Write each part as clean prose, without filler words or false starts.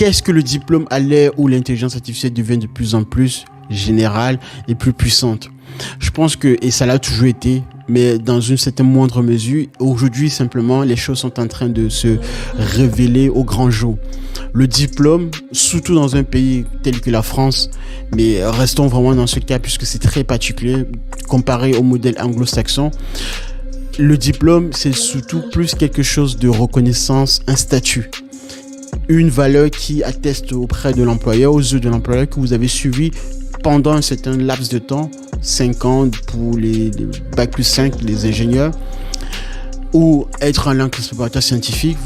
Qu'est-ce que le diplôme à l'ère où l'intelligence artificielle devient de plus en plus générale et plus puissante? Je pense que, et ça l'a toujours été, mais dans une certaine moindre mesure, aujourd'hui simplement les choses sont en train de se révéler au grand jour. Le diplôme, surtout dans un pays tel que la France, mais restons vraiment dans ce cas puisque c'est très particulier comparé au modèle anglo-saxon, le diplôme c'est surtout plus quelque chose de reconnaissance, un statut. Une valeur qui atteste auprès de l'employeur, aux yeux de l'employeur, que vous avez suivi pendant un certain laps de temps, 5 ans pour les bac plus 5, les ingénieurs, ou être en langue préparatoire scientifique,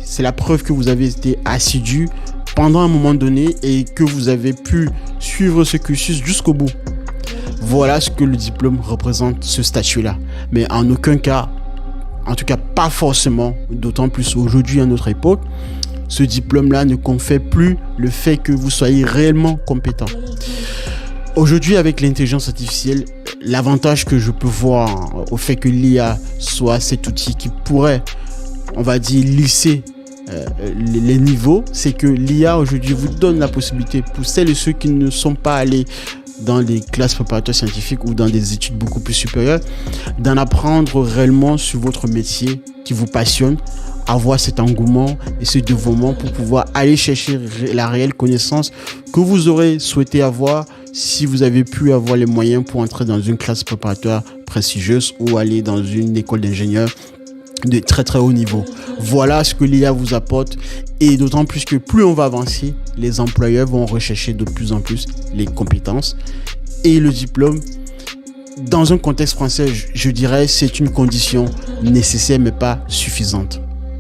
c'est la preuve que vous avez été assidu pendant un moment donné et que vous avez pu suivre ce cursus jusqu'au bout. Voilà ce que le diplôme représente, ce statut-là. Mais en aucun cas, en tout cas pas forcément, d'autant plus aujourd'hui à notre époque, ce diplôme-là ne confère plus le fait que vous soyez réellement compétent. Aujourd'hui, avec l'intelligence artificielle, l'avantage que je peux voir au fait que l'IA soit cet outil qui pourrait, on va dire, lisser les niveaux, c'est que l'IA aujourd'hui vous donne la possibilité, pour celles et ceux qui ne sont pas allés dans les classes préparatoires scientifiques ou dans des études beaucoup plus supérieures, d'en apprendre réellement sur votre métier qui vous passionne, avoir cet engouement et ce dévouement pour pouvoir aller chercher la réelle connaissance que vous aurez souhaité avoir si vous avez pu avoir les moyens pour entrer dans une classe préparatoire prestigieuse ou aller dans une école d'ingénieur de très très haut niveau. Voilà ce que l'IA vous apporte, et d'autant plus que plus on va avancer, les employeurs vont rechercher de plus en plus les compétences, et le diplôme, dans un contexte français, je dirais, c'est une condition nécessaire mais pas suffisante.